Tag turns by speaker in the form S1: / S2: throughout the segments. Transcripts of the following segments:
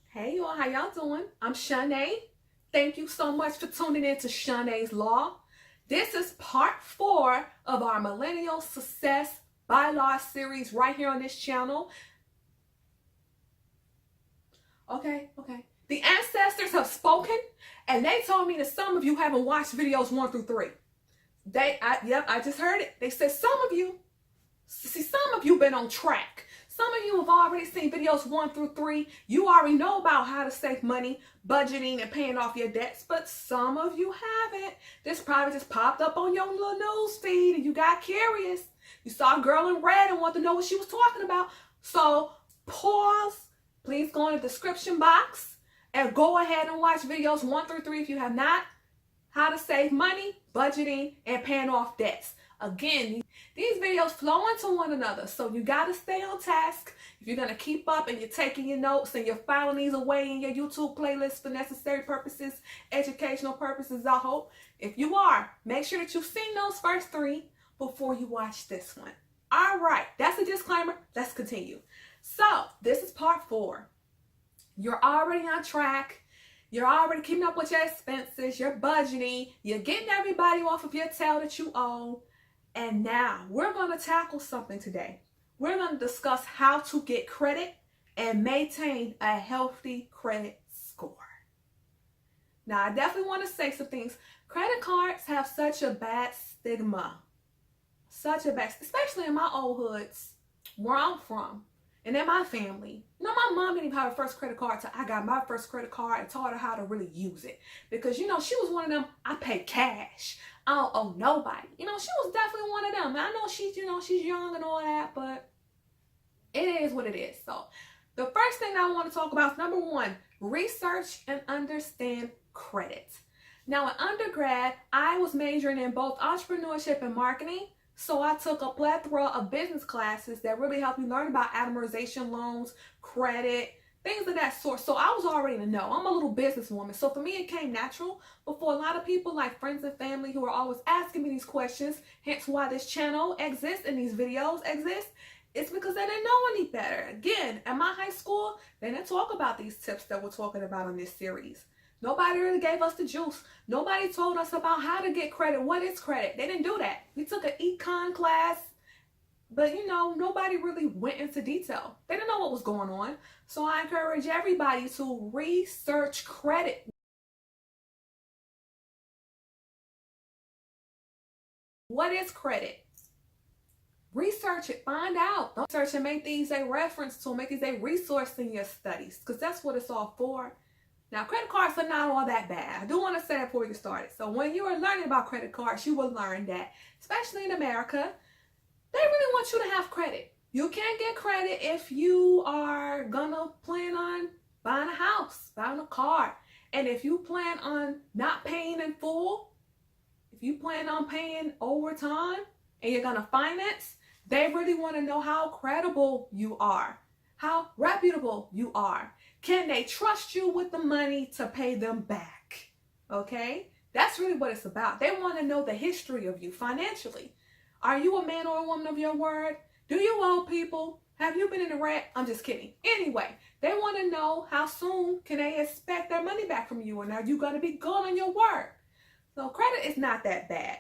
S1: Hey y'all, how y'all doing? I'm Shonae. Thank you so much for tuning in to Shonae's Law. This is part 4 of our Millennial Success Bylaws series right here on this channel. Okay. The ancestors have spoken, and they told me that some of you haven't watched videos 1 through 3. I just heard it. They said some of you been on track. Some of you have already seen videos 1 through 3. You already know about how to save money, budgeting, and paying off your debts, but some of you haven't. This probably just popped up on your little news feed and you got curious. You saw a girl in red and wanted to know what she was talking about. So pause. Please go in the description box and go ahead and watch videos 1 through 3 if you have not. How to save money, budgeting, and paying off debts. Again, these videos flow into one another, so you got to stay on task. If you're going to keep up and you're taking your notes and you're filing these away in your YouTube playlist for necessary purposes, educational purposes, I hope. If you are, make sure that you've seen those first 3 before you watch this one. All right, that's a disclaimer. Let's continue. So, this is part 4. You're already on track. You're already keeping up with your expenses. You're budgeting. You're getting everybody off of your tail that you owe. And now we're going to tackle something today. We're going to discuss how to get credit and maintain a healthy credit score. Now, I definitely want to say some things. Credit cards have such a bad stigma. Especially in my old hoods, where I'm from, and in my family. You know, my mom didn't even have her first credit card until I got my first credit card and taught her how to really use it. Because, you know, she was one of them, I pay cash. I don't owe nobody. You know, she was definitely one of them. I know she's young and all that, but it is what it is. So the first thing I want to talk about is number 1, research and understand credit. Now, in undergrad, I was majoring in both entrepreneurship and marketing. So I took a plethora of business classes that really helped me learn about amortization loans, credit, things of that sort. So I was already in the know. I'm a little businesswoman. So for me, it came natural. But for a lot of people like friends and family who are always asking me these questions, hence why this channel exists and these videos exist, it's because they didn't know any better. Again, at my high school, they didn't talk about these tips that we're talking about in this series. Nobody really gave us the juice. Nobody told us about how to get credit. What is credit? They didn't do that. We took an econ class, but you know, nobody really went into detail. They didn't know what was going on. So I encourage everybody to research credit. What is credit? Research it, find out. Don't search and make these a reference tool, make these a resource in your studies, because that's what it's all for. Now, credit cards are not all that bad. I do want to say that before we get started. So when you are learning about credit cards, you will learn that, especially in America, they really want you to have credit. You can't get credit if you are gonna plan on buying a house, buying a car. And if you plan on not paying in full, if you plan on paying over time and you're gonna finance, they really want to know how credible you are, how reputable you are. Can they trust you with the money to pay them back? Okay? That's really what it's about. They want to know the history of you financially. Are you a man or a woman of your word? Do you owe people? Have you been in the red? I'm just kidding. Anyway, they want to know how soon can they expect their money back from you, and are you going to be good on your word? So credit is not that bad.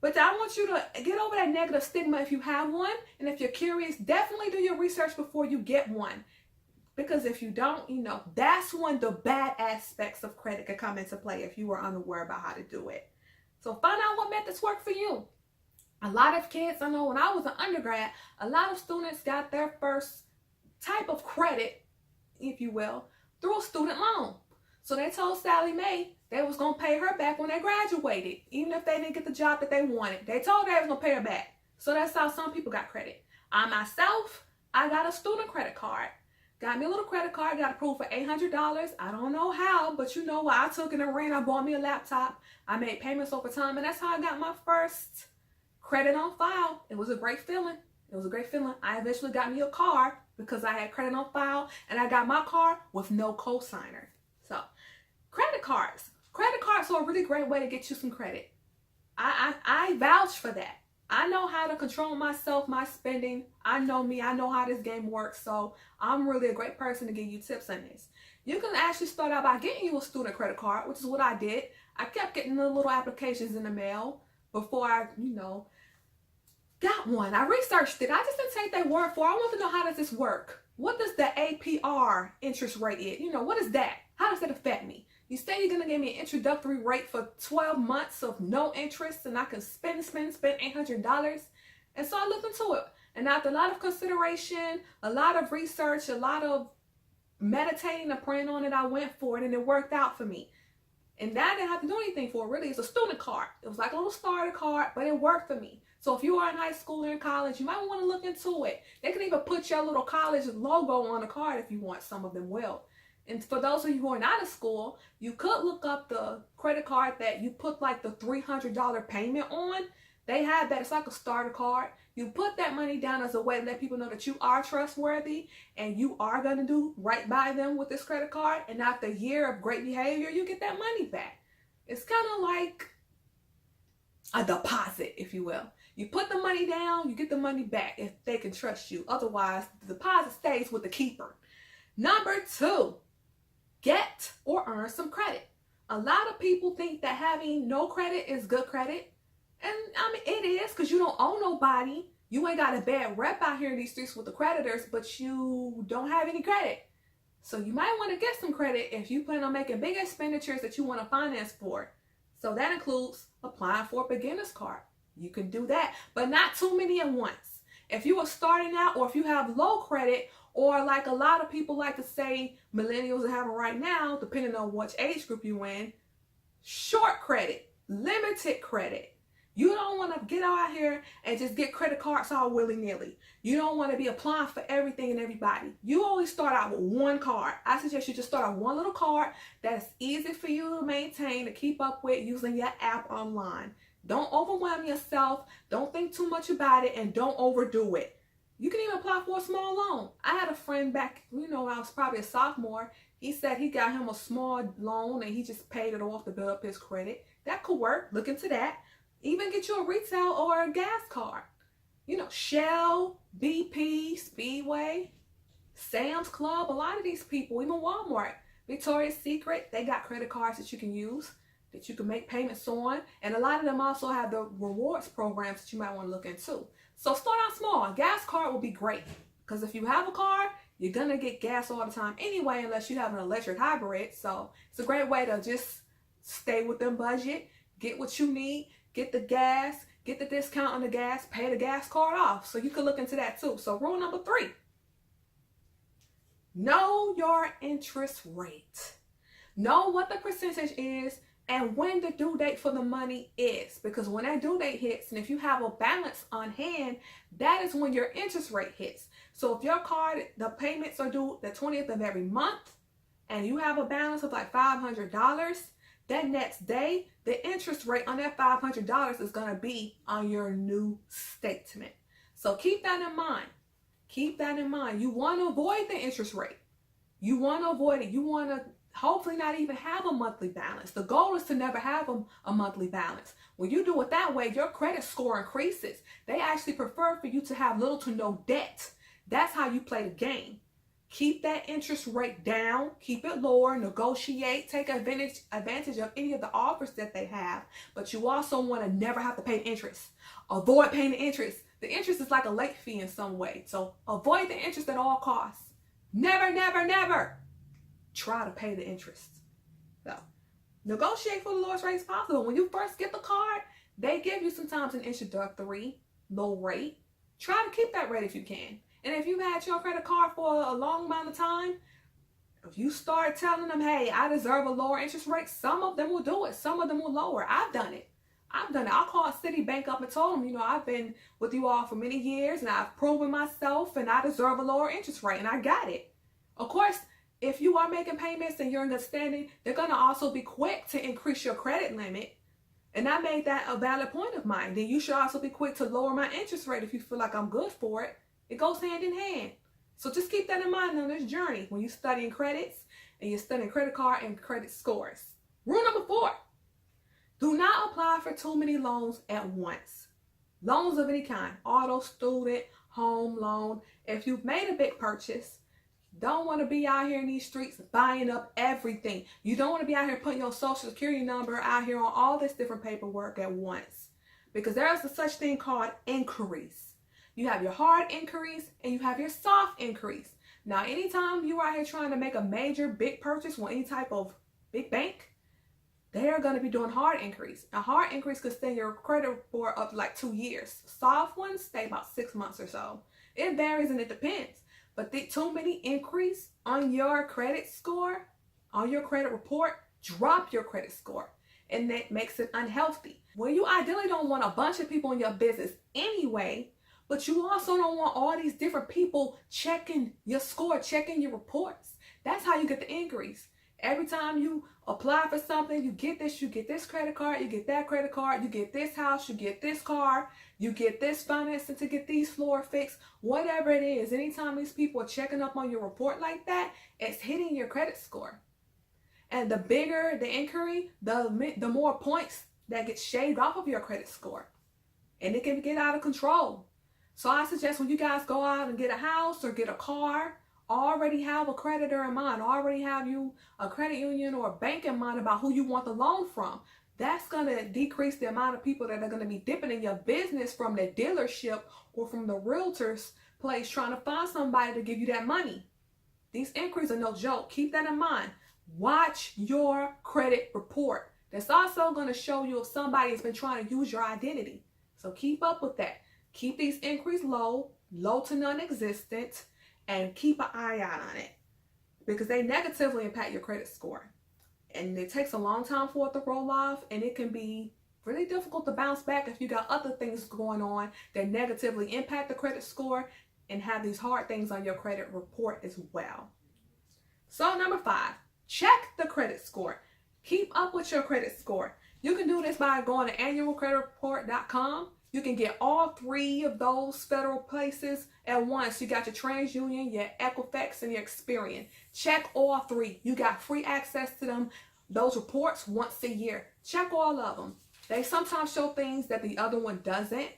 S1: But I want you to get over that negative stigma if you have one. And if you're curious, definitely do your research before you get one. Because if you don't, you know, that's when the bad aspects of credit could come into play if you were unaware about how to do it. So find out what methods work for you. A lot of kids, I know when I was an undergrad, a lot of students got their first type of credit, if you will, through a student loan. So they told Sally Mae they was going to pay her back when they graduated, even if they didn't get the job that they wanted. They told her they was going to pay her back. So that's how some people got credit. I myself, I got a student credit card. Got me a little credit card, got approved for $800. I don't know how, but you know what? I took it and ran. I bought me a laptop. I made payments over time, and that's how I got my first credit on file. It was a great feeling. I eventually got me a car because I had credit on file, and I got my car with no cosigner. So, credit cards. Credit cards are a really great way to get you some credit. I vouch for that. I know how to control myself, my spending. I know me. I know how this game works. So I'm really a great person to give you tips on this. You can actually start out by getting you a student credit card, which is what I did. I kept getting the little applications in the mail before I, got one. I researched it. I just didn't take their word for it. I want to know, how does this work? What does the APR interest rate is? What is that? How does that affect me? You say you're going to give me an introductory rate for 12 months of no interest, and I can spend $800. And so I looked into it. And after a lot of consideration, a lot of research, a lot of meditating and praying on it, I went for it, and it worked out for me. And that I didn't have to do anything for it, really. It's a student card. It was like a little starter card, but it worked for me. So if you are in high school or in college, you might want to look into it. They can even put your little college logo on the card if you want. Some of them will. And for those of you who are out of school, you could look up the credit card that you put like the $300 payment on. They have that. It's like a starter card. You put that money down as a way to let people know that you are trustworthy and you are going to do right by them with this credit card. And after a year of great behavior, you get that money back. It's kind of like a deposit, if you will. You put the money down, you get the money back if they can trust you. Otherwise, the deposit stays with the keeper. Number 2, get or earn some credit. A lot of people think that having no credit is good credit. And I mean, it is, because you don't owe nobody. You ain't got a bad rep out here in these streets with the creditors, but you don't have any credit. So you might want to get some credit if you plan on making big expenditures that you want to finance for. So that includes applying for a beginner's card. You can do that, but not too many at once. If you are starting out, or if you have low credit, or like a lot of people like to say millennials are having right now, depending on which age group you're in, short credit, limited credit. You don't want to get out here and just get credit cards all willy-nilly. You don't want to be applying for everything and everybody. You always start out with one card. I suggest you just start on one little card that's easy for you to maintain, to keep up with using your app online. Don't overwhelm yourself. Don't think too much about it, and don't overdo it. You can even apply for a small loan. I had a friend back, when I was probably a sophomore. He said he got him a small loan and he just paid it off to build up his credit. That could work. Look into that. Even get you a retail or a gas card. Shell, BP, Speedway, Sam's Club, a lot of these people, even Walmart, Victoria's Secret, they got credit cards that you can use, that you can make payments on. And a lot of them also have the rewards programs that you might want to look into. So start out small. A gas card will be great, because if you have a car, you're going to get gas all the time anyway, unless you have an electric hybrid. So it's a great way to just stay within budget, get what you need, get the gas, get the discount on the gas, pay the gas card off. So you can look into that too. So rule number 3, know your interest rate. Know what the percentage is and when the due date for the money is. Because when that due date hits, and if you have a balance on hand, that is when your interest rate hits. So if your card, the payments are due the 20th of every month, and you have a balance of like $500, that next day, the interest rate on that $500 is going to be on your new statement. So keep that in mind. Keep that in mind. You want to avoid the interest rate. You want to avoid it. You want to hopefully not even have a monthly balance. The goal is to never have a monthly balance. When you do it that way, your credit score increases. They actually prefer for you to have little to no debt. That's how you play the game. Keep that interest rate down, keep it lower, negotiate, take advantage of any of the offers that they have, but you also want to never have to pay interest. Avoid paying the interest. The interest is like a late fee in some way, so avoid the interest at all costs. Never, never, never try to pay the interest. So negotiate for the lowest rates possible. When you first get the card, they give you sometimes an introductory low rate. Try to keep that rate if you can. And if you've had your credit card for a long amount of time, if you start telling them, hey, I deserve a lower interest rate, some of them will do it. Some of them will lower. I've done it. I called Citibank up and told them, I've been with you all for many years and I've proven myself and I deserve a lower interest rate, and I got it. Of course, if you are making payments and you're in good standing, they're going to also be quick to increase your credit limit. And I made that a valid point of mine. Then you should also be quick to lower my interest rate if you feel like I'm good for it. It goes hand in hand. So just keep that in mind on this journey when you're studying credits and you're studying credit card and credit scores. Rule number 4, do not apply for too many loans at once. Loans of any kind, auto, student, home loan. If you've made a big purchase, don't want to be out here in these streets buying up everything. You don't want to be out here putting your social security number out here on all this different paperwork at once. Because there is a such thing called inquiries. You have your hard inquiries and you have your soft inquiries. Now, anytime you are out here trying to make a major big purchase with any type of big bank, they're going to be doing hard inquiries. A hard inquiries could stay your credit report up like 2 years. Soft ones stay about 6 months or so. It varies and it depends. But too many inquiries on your credit score, on your credit report, drop your credit score. And that makes it unhealthy. Well, you ideally don't want a bunch of people in your business anyway, but you also don't want all these different people checking your score, checking your reports. That's how you get the inquiries. Every time you apply for something, you get this credit card, you get that credit card, you get this house, you get this car, you get this financing to get these floor fixed, whatever it is. Anytime these people are checking up on your report like that, it's hitting your credit score. And the bigger the inquiry, the more points that get shaved off of your credit score. And it can get out of control. So I suggest when you guys go out and get a house or get a car, already have a creditor in mind, already have you a credit union or a bank in mind about who you want the loan from. That's going to decrease the amount of people that are going to be dipping in your business from the dealership or from the realtor's place trying to find somebody to give you that money. These inquiries are no joke. Keep that in mind. Watch your credit report. That's also going to show you if somebody has been trying to use your identity. So keep up with that. Keep these inquiries low to non-existent, and keep an eye out on it because they negatively impact your credit score. And it takes a long time for it to roll off, and it can be really difficult to bounce back if you got other things going on that negatively impact the credit score and have these hard things on your credit report as well. So number 5, check the credit score. Keep up with your credit score. You can do this by going to annualcreditreport.com. You can get all 3 of those federal places at once. You got your Transunion, your Equifax, and your Experian. Check all 3. You got free access to them, those reports once a year. Check all of them. They sometimes show things that the other one doesn't,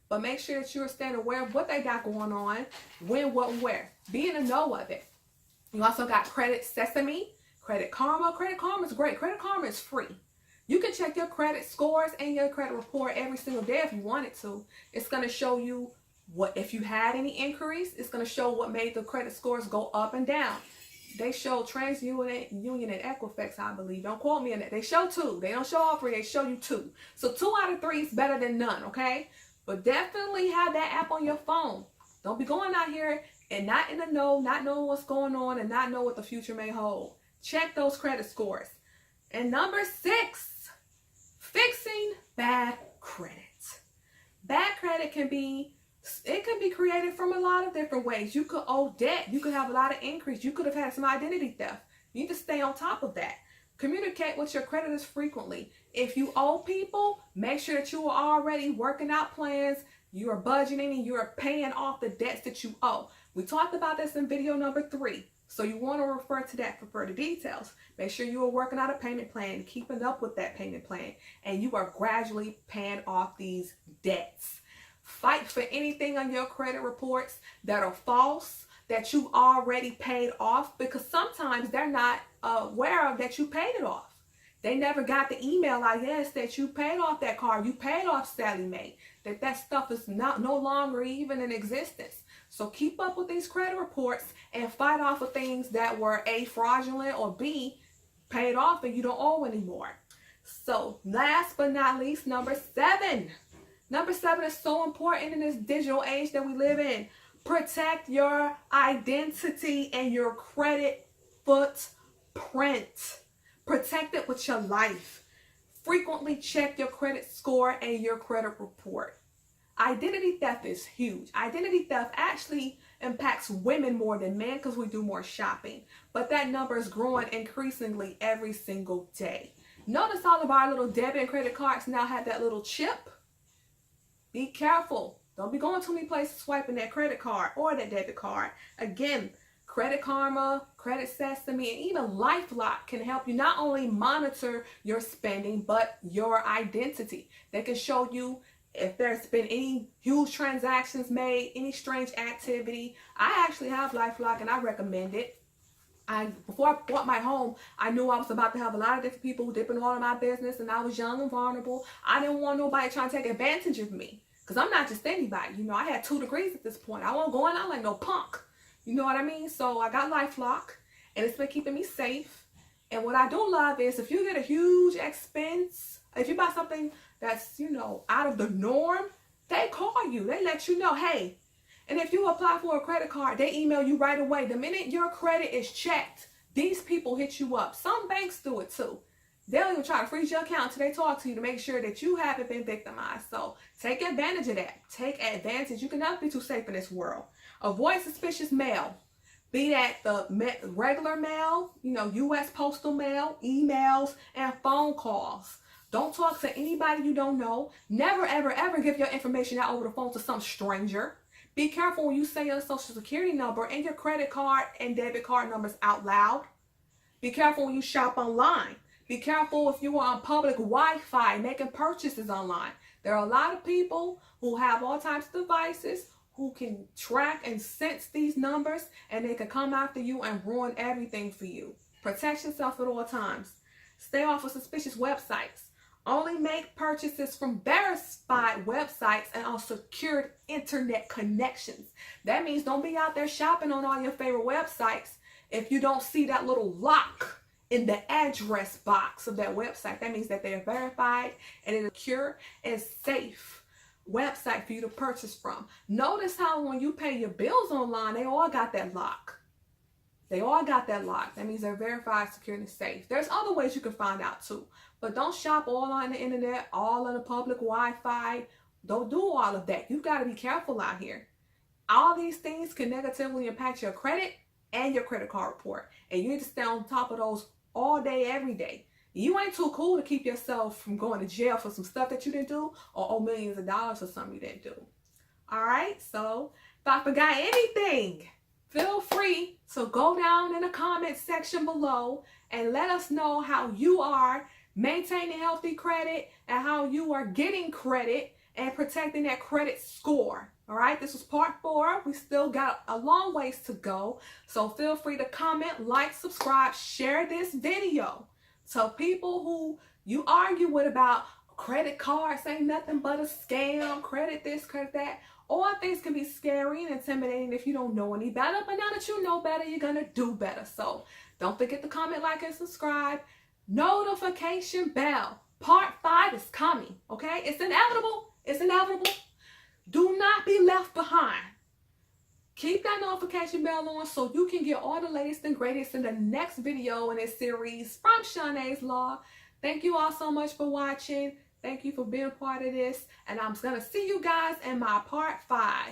S1: but make sure that you're staying aware of what they got going on, when, what, where. Be in the know of it. You also got Credit Sesame, Credit Karma. Credit Karma is great. Credit Karma is free. You can check your credit scores and your credit report every single day if you wanted to. It's going to show you what, if you had any inquiries, it's going to show what made the credit scores go up and down. They show Transunion and Equifax, I believe. Don't quote me on that. They show 2. They don't show all 3. They show you 2. So 2 out of 3 is better than none, okay? But definitely have that app on your phone. Don't be going out here and not in the know, not know what's going on, and not know what the future may hold. Check those credit scores. And number 6, fixing bad credit. Bad credit can be created from a lot of different ways. You could owe debt. You could have a lot of increase. You could have had some identity theft. You need to stay on top of that. Communicate with your creditors frequently. If you owe people, make sure that you are already working out plans. You are budgeting and you are paying off the debts that you owe. We talked about this in video number 3. So you want to refer to that for further details. Make sure you are working out a payment plan, keeping up with that payment plan, and you are gradually paying off these debts. Fight for anything on your credit reports that are false, that you already paid off, because sometimes they're not aware of that you paid it off. They never got the email, I guess, that you paid off that car, you paid off Sally Mae, that stuff is no longer even in existence. So keep up with these credit reports and fight off of things that were A, fraudulent, or B, paid off and you don't owe anymore. So last but not least, number 7. Number 7 is so important in this digital age that we live in. Protect your identity and your credit footprint. Protect it with your life. Frequently check your credit score and your credit report. Identity theft is huge. Identity theft actually impacts women more than men because we do more shopping. But that number is growing increasingly every single day. Notice all of our little debit and credit cards now have that little chip. Be careful. Don't be going too many places swiping that credit card or that debit card. Again, Credit Karma, Credit Sesame, and even LifeLock can help you not only monitor your spending, but your identity. They can show you if there's been any huge transactions made, any strange activity. I actually have LifeLock and I recommend it. Before I bought my home, I knew I was about to have a lot of different people dipping all in my business, and I was young and vulnerable. I didn't want nobody trying to take advantage of me, because I'm not just anybody. You know, I had 2 degrees at this point. I wasn't going out like no punk. You know what I mean? So I got LifeLock, and it's been keeping me safe. And what I do love is if you get a huge expense, if you buy something that's, you know, out of the norm, they call you. They let you know, hey. And if you apply for a credit card, they email you right away. The minute your credit is checked, these people hit you up. Some banks do it too. They'll even try to freeze your account until they talk to you to make sure that you haven't been victimized. So take advantage of that. Take advantage. You cannot be too safe in this world. Avoid suspicious mail. Be that the regular mail, you know, U.S. postal mail, emails, and phone calls. Don't talk to anybody you don't know. Never, ever, ever give your information out over the phone to some stranger. Be careful when you say your social security number and your credit card and debit card numbers out loud. Be careful when you shop online. Be careful if you are on public Wi-Fi making purchases online. There are a lot of people who have all types of devices who can track and sense these numbers, and they can come after you and ruin everything for you. Protect yourself at all times. Stay off of suspicious websites. Only make purchases from verified websites and on secured internet connections. That means don't be out there shopping on all your favorite websites if you don't see that little lock in the address box of that website. That means that they are verified and it's a secure and safe website for you to purchase from. Notice how when you pay your bills online, they all got that lock. They all got that lock. That means they're verified, secure, and safe. There's other ways you can find out too. But don't shop all on the internet, all on the public Wi-Fi. Don't do all of that. You've got to be careful out here. All these things can negatively impact your credit and your credit card report. And you need to stay on top of those all day, every day. You ain't too cool to keep yourself from going to jail for some stuff that you didn't do or owe millions of dollars for something you didn't do. All right, so if I forgot anything, feel free to go down in the comment section below and let us know how you are maintaining healthy credit and how you are getting credit and protecting that credit score. All right, this was part 4. We still got a long ways to go. So feel free to comment, like, subscribe, share this video. So people who you argue with about credit cards ain't nothing but a scam, credit this, credit that. All things can be scary and intimidating if you don't know any better. But now that you know better, you're going to do better. So don't forget to comment, like, and subscribe. Notification bell. Part 5 is coming. Okay? It's inevitable. It's inevitable. Do not be left behind. Keep that notification bell on so you can get all the latest and greatest in the next video in this series from Shonae's Law. Thank you all so much for watching. Thank you for being a part of this. And I'm going to see you guys in my part 5.